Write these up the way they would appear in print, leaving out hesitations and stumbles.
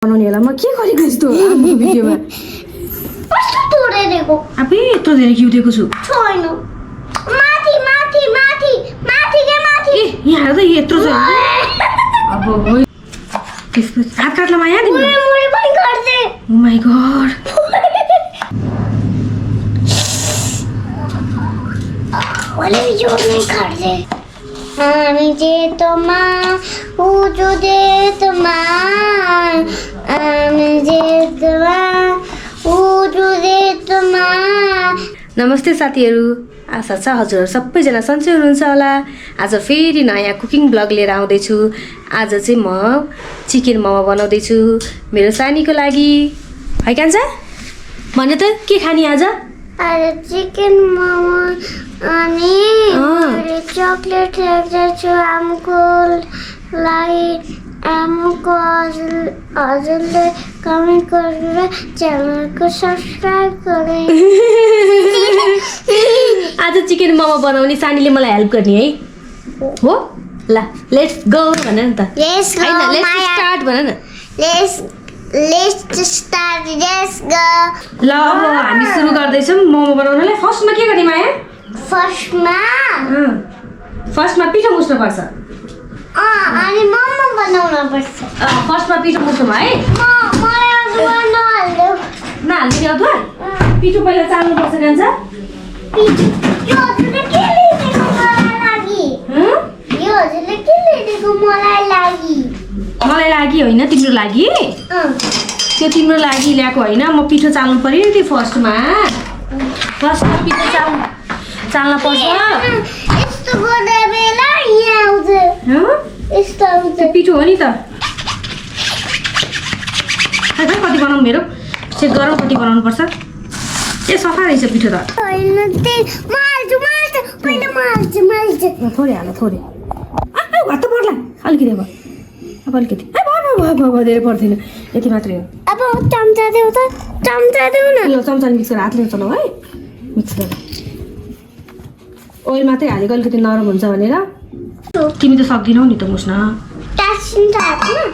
बनाउनेलाई म के गरेको यस्तो भिडियोमा कस्तो तोडेको आफै यत्रो धेरै घिउ दिएको छु छैन माथि माथि माथि माथि के माथि ए यहाँ त यत्रो छ अब हो त्यसपछि हात काट्ला माया तिम्रो मुरी पनि गर्दै ओ माय गॉड ओले यो नै गर्दै हामी जे तमा उजो दे तमा हामी जे तमा उजो दे तमा नमस्ते साथीहरू आशा छ हजुरहरू सबैजना सन्चै हुनुहुन्छ होला आज फेरि नयाँ कुकिङ ब्लग लिएर आउँदैछु आज चाहिँ म चिकन मोमो बनाउँदैछु मेरो सानीको लागि है कान्छा भन्यो त के खानी आज आज चिकन मोमो अनि चकलेट ल्याउँछु आमाको लागि आमाको हजुरले कमेन्ट गरेर च्यानलको सब्सक्राइब गरे आज चिकन मोमो बनाउने सानीले मलाई हेल्प गर्ने है हो ल लेट्स गो भन न त लेट्स गो लेट्स स्टार्ट भन न लेट्स स्टार्ट लेट्स गो ल अब हामी सुरु गर्दैछौँ मोमो बनाउनलाई फर्स्टमा के गर्ने माया फर्स्टमा पिठो मुस्नु पर्छ अनि मोमो बनाउन पर्छ फर्स्टमा पिठो मुस्नु है मलाई अदुवा नहाल्नु नहाल्दिने अदुवा पिठो पहिला चाल्नु पर्छ कान्छा यो हजुरले के ल्याइदिएको मलाई लागि यो हजुरले के ल्याइदिएको मलाई लागि मलाई लागि होइन तिम्रो लागि त्यो तिम्रो लागि ल्याएको होइन म पिठो चाल्नु पर्यो नि त्यो फर्स्टमा पिठो चाल्न पर्छ यस्तो गर्दा बेला यहाँ आउँछ यस्तो आउँछ पिठो हो नि त कति बनाउनु मेरो चेक गरौँ कति बनाउनु पर्छ ए सफा रहेछ पिठो त होइन थोरै हाल थोरै भात त पर्ला अलिकति अब अलिकति भयो धेरै पर्दैन यति मात्रै हो अब चम्चा देऊ त चम्चा देऊ न यो चम्चाले मिक्स गरेर हातले चलाऊ है मिक्स गरेर ओइल मात्रै हालेको अलिकति नरम हुन्छ भनेर तिमी त सक्दिनौ नि त मुस्न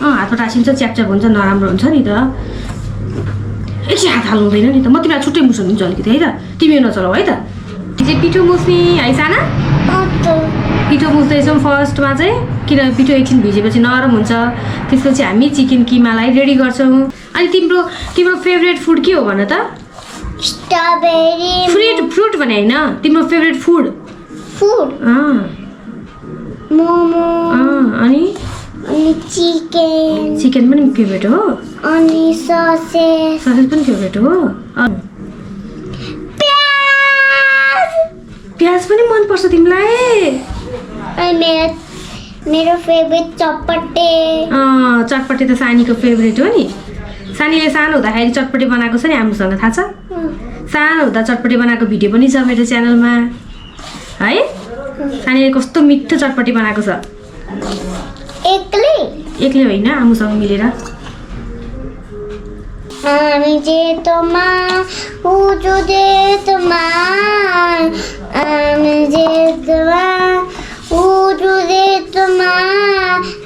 हातमा टाँसिन्छ च्यापच्याप हुन्छ नराम्रो हुन्छ नि त एकछिन हात हाल्नु हुँदैन नि त म तिमीलाई छुट्टै मुस्नु दिन्छु अलिकति है त तिमी नचलाऊ है त चाहिँ पिठो मुस्ने है साना पिठो मुस्दैछौँ फर्स्टमा चाहिँ किनभने पिठो एकछिन भिजेपछि नरम हुन्छ त्यसपछि हामी चिकन किमालाई रेडी गर्छौँ अनि तिम्रो फेभरेट फुड के हो भन त स्ट्रबेरी फ्रुट भने होइन तिम्रो फेभरेट फुड मोमो अनि चिकन पनि फेभरेट हो अनि ससेज पनि फेभरेट हो प्याज पनि मनपर्छ तिमीलाई मेरो फेभरेट चटपटे त सानीको फेभरेट हो नि सानीले सानो हुँदाखेरि चटपटे बनाएको छ नि हाम्रोसँग थाहा छ सानो हुँदा चटपटे बनाएको भिडियो पनि छ मेरो च्यानलमा है सानीले कस्तो मिठो चटपटी बनाएको छ एक्लै होइन आमुसँग मिलेर हामी जे तमा उजो दे तमा हामी जे तमा उजो दे तमा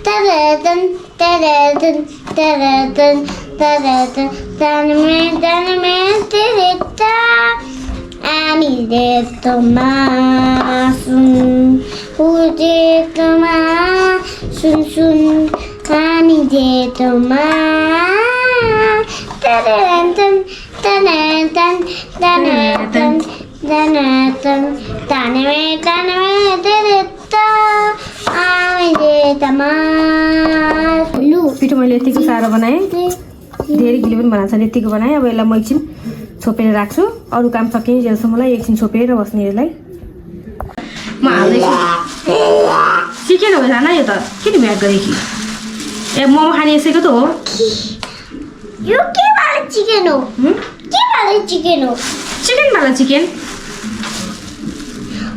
तरदन तरदन तरदन तरदन तन में तेरे ता हामी जे तमा सुन उजे तमा सुन सुन हामी जे तमा Tan पिठो मैले यतिको साह्रो बनाएँ धेरै गिलो पनि बनाएको छ यतिको बनाएँ अब यसलाई म एकछिन छोपेर राख्छु अरू काम सकिने जेलसम्मलाई एकछिन छोपेर बस्ने यसलाई म हाल्दैछु चिकन हो जान यो त किन म्याक गरेँ कि ए मोमो खाने यसैको त हो यो के वाला चिकन हो चिकन वाला चिकन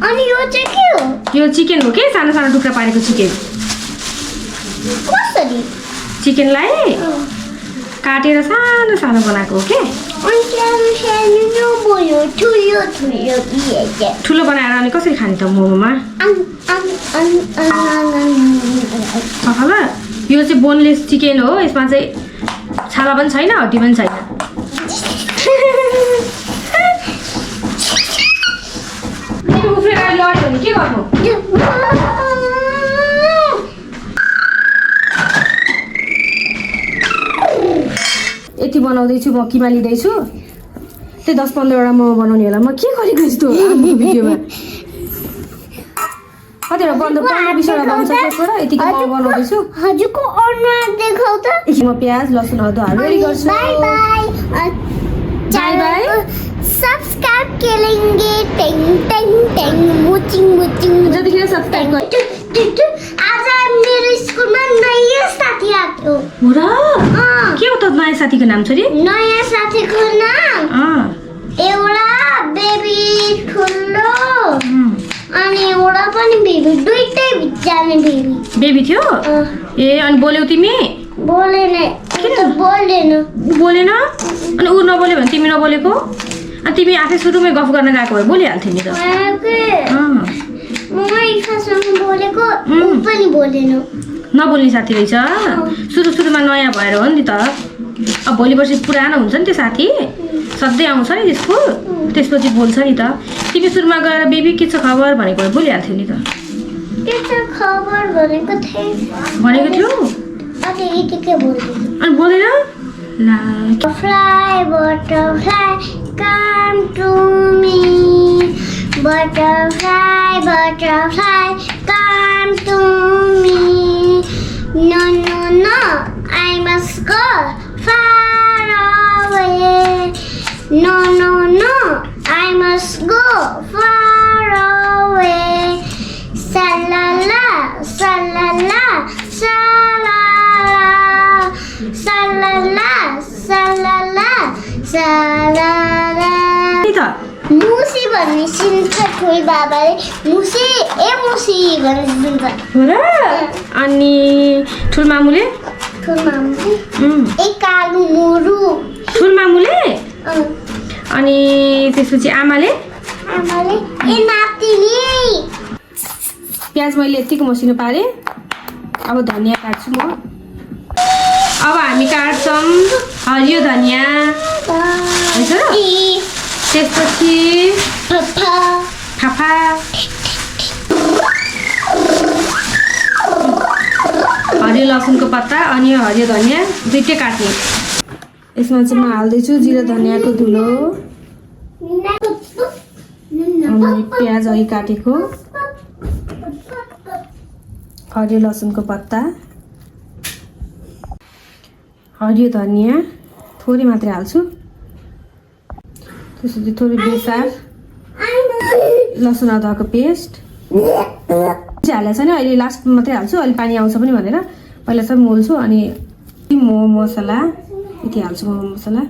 अनि यो चाहिँ के हो यो चिकन हो के सानो सानो टुक्रा पारेको चिकन कसरी चिकनलाई काटेर सानो सानो बनाएको हो के ठुलो बनाएर अनि कसरी खाने त मोमोमा सफा ल यो चाहिँ बोनलेस चिकन हो यसमा चाहिँ छाला पनि छैन हड्डी पनि छैन उफ्रेर लड्यो भने के गर्नु यति बनाउँदैछु म किमा लिँदैछु त्यही 10-15 वटा मोमो बनाउने होला म के गरेको यस्तो भिडियोमा कतिवटा 15-20 वटा बनाउँछ त्यसबाट यतिको मोमो बनाउँदैछु हजुरको अनुहार देखाउ त म प्याज लसुन अदुवा हालेर गर्छु बाई बाई सब्स्क्राइब केलेंगे टेंग टेंग टेंग मुचिङ मुचिङ जतिखेर सब्स्क्राइब गर्नु आज मेरो स्कुलमा नयाँ साथी आयो हो र के हो त नयाँ साथीको नाम छ रे नयाँ साथीको नाम एउटा बेबी ठुलो अनि एउटा पनि बेबी दुईटै जाने बेबी थियो ए अनि बोल्यौ तिमी बोलेन किन बोलेन अनि उ नबोल्यो भने तिमी नबोलेको अनि तिमी आफै सुरुमै गफ गर्न गएको भए बोलिहाल्थ्यौ नि त म इफासँग बोलेको उ पनि बोलेन नबोल्ने साथी रहेछ सुरुमा नयाँ भएर हो नि त अब भोलि पर्सि पुरानो हुन्छ नि त्यो साथी सधैँ आउँछ नि त्यसको त्यसपछि बोल्छ नि त तिमी सुरुमा गएर बेबी के छ खबर भनेको भए बोलिहाल्थ्यौ नि त के छ खबर भनेको थियो अनि यतिकै बोल्दै अनि बोलेन ला Butterfly, butterfly, come to me. Butterfly, butterfly, come to me. No, no, no, I must go far away. No, no, no, I must go far away. Sa-la-la, sa-la-la, sa-la-la. Sa-la-la, sa-la-la, sa-la-la. मुसी भन्ने सिन्छ ठुल बाबाले मुसी भन्छ हो र अनि ठुल मामुले ए कालु मुरु ठुल मामुले अनि त्यसपछि आमाले ए नातिनी प्याज मैले यतिको मसिनो पारे अब धनिया काट्छु म अब हामी काट्छौँ हरियो धनिया त्यसपछि फाफा हरियो लसुनको पत्ता अनि हरियो धनिया दुइटै काट्ने यसमा चाहिँ म हाल्दैछु जिरा धनियाको धुलो अनि प्याज अघि काटेको हरियो लसुनको पत्ता हरियो धनिया थोरै मात्रै हाल्छु त्यसपछि थोरै बेसार लसुन अदुवाको पेस्ट हालेको छ नि अहिले लास्ट मात्रै हाल्छु अहिले पानी आउँछ पनि भनेर पहिला चाहिँ मोल्छु अनि मोमो मसला यति हाल्छु मोमो मसला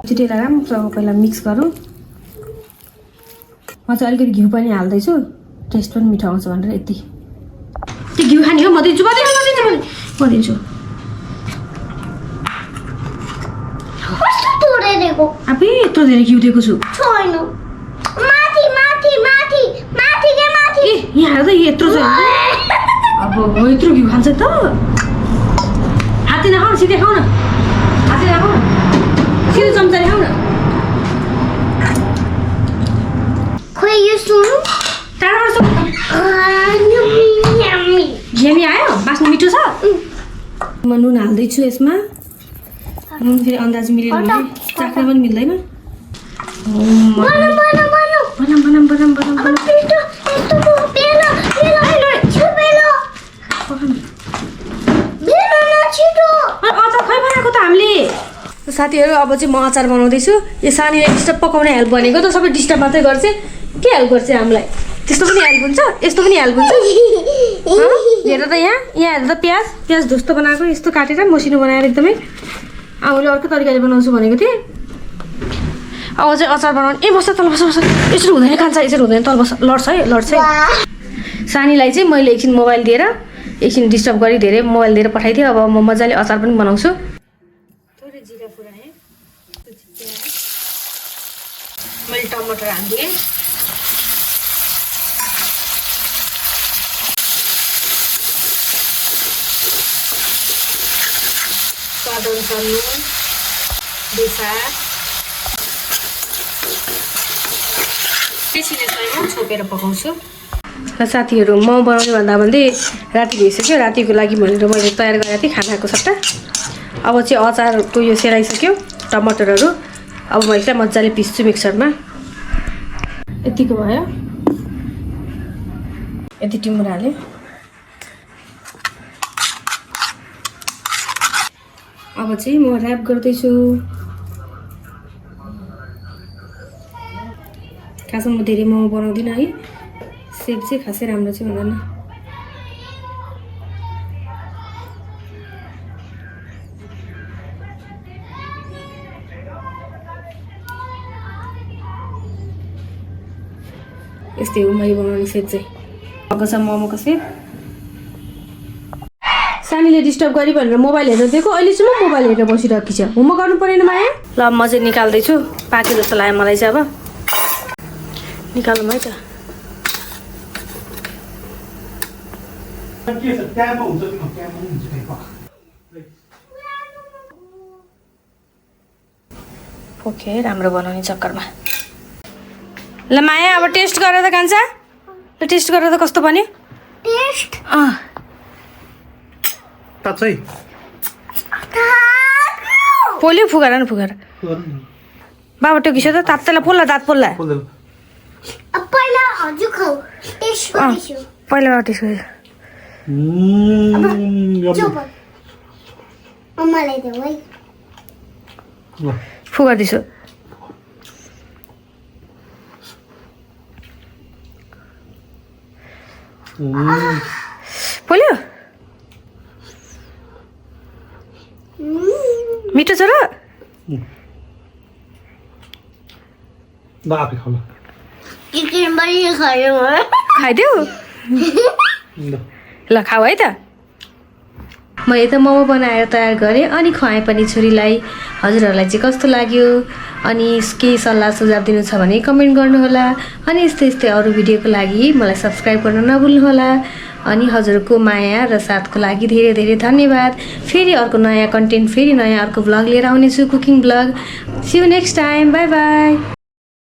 छिटेर राम्रोसँग पहिला मिक्स गरौँ म चाहिँ अलिकति घिउ पनि हाल्दैछु टेस्ट पनि मिठो आउँछ भनेर यति त्यो घिउ खाने हो म दिन्छु आफै यत्रो धेरै घिउ दिएको छु छैन माथि माथि माथि माथि के माथि ए यहाँ हेर्दा यत्रो छ अब यत्रो घिउ खान्छ त हातले नखाऊ न सिधै खाऊ न हातले नखाऊ न सिधै चम्चाले खाऊ न खोइ यो सुन टाढाबाट झ्यामी आयो बास्नु मिठो छ म नुन हाल्दैछु यसमा नुन फेरि अन्दाज मिलेन भने चाख्न पनि मिल्दैन अचार खै बनाएको त हामीले साथीहरू अब चाहिँ म अचार बनाउँदैछु यो सानीले डिस्टर्ब पकाउने हेल्प भनेको त सबै डिस्टर्ब मात्रै गर्छ के हेल्प गर्छ हामीलाई त्यस्तो पनि हेल्प हुन्छ यस्तो पनि हेल्प हुन्छ हेर त यहाँ हेर त प्याज धुस्तो बनाएको यस्तो काटेर मसिनो बनाएर एकदमै आउले अर्को तरिकाले बनाउँछु भनेको थिएँ अब चाहिँ अचार बनाउनु ए बस्छ तल बस्छ यसरी हुँदैन खान्छ यसरी हुँदैन तल बस्छ लड्छ है सानीलाई चाहिँ मैले एकछिन मोबाइल दिएर एकछिन डिस्टर्ब गरी धेरै मोबाइल दिएर पठाइदिएँ अब म मजाले अचार पनि बनाउँछु थोरै जिरा पुऱ्याएँ मैले टमाटर हालिदिएँ स्वाद अनुसार नुन बेसार बेसिने छैन छोपेर पकाउँछु र साथीहरू म बनाउने भन्दा भन्दै राति भइसक्यो रातिको लागि भनेर मैले तयार गरेको थिएँ खानाको सट्टा अब चाहिँ अचारको यो सेलाइसक्यो टमाटरहरू अब म यसलाई मजाले पिस्छु मिक्सरमा यतिको भयो यति टिमुर हालेँ अब चाहिँ म र्याप गर्दैछु खासमा म धेरै मोमो बनाउँदिनँ है सेप चाहिँ खासै राम्रो चाहिँ हुँदैन यस्तै हो मैले बनाउने सेप चाहिँ भएको छ मोमोको सेप सानीले डिस्टर्ब गरी भनेर मोबाइल हेरेर दिएको अहिले चाहिँ म मोबाइल हेरेर बसिरहेको छ होमवर्क गर्नु परेन माया ल म चाहिँ निकाल्दैछु पाके जस्तो लाग्यो मलाई चाहिँ अब निकालौँ है त ओके राम्रो बनाउने चक्करमा ल माया अब टेस्ट गरेर त कान्छा ल टेस्ट गरेर त कस्तो बन्यो टेस्ट साँच्चै पोल्यो फुगार न फुगार बाबा टोकिसो त तात्तैलाई पोल्ला दाँत पोल्ला पहिला हजुर खाऊ टेस्ट गर्दैछु पहिला टेस्ट गर्यो मलाई देऊ है फुगार्दैछु पोल्यो मिठो छ र आफै खाऊ चिकन पनि खायो खाइदेऊ ल खाऊ है त मैले त मोमो बनाएर तयार गरेँ अनि खुवाएँ पनि छोरीलाई हजुरहरूलाई चाहिँ कस्तो लाग्यो अनि केही सल्लाह सुझाव दिनु छ भने कमेन्ट गर्नुहोला अनि यस्तै यस्तै अरू भिडियोको लागि मलाई सब्सक्राइब गर्न नभुल्नुहोला अनि हजुरको माया र साथको लागि धेरै धेरै धन्यवाद फेरि अर्को नयाँ कन्टेन्ट फेरि नयाँ अर्को भ्लग लिएर आउनेछु cooking vlog see you next time bye by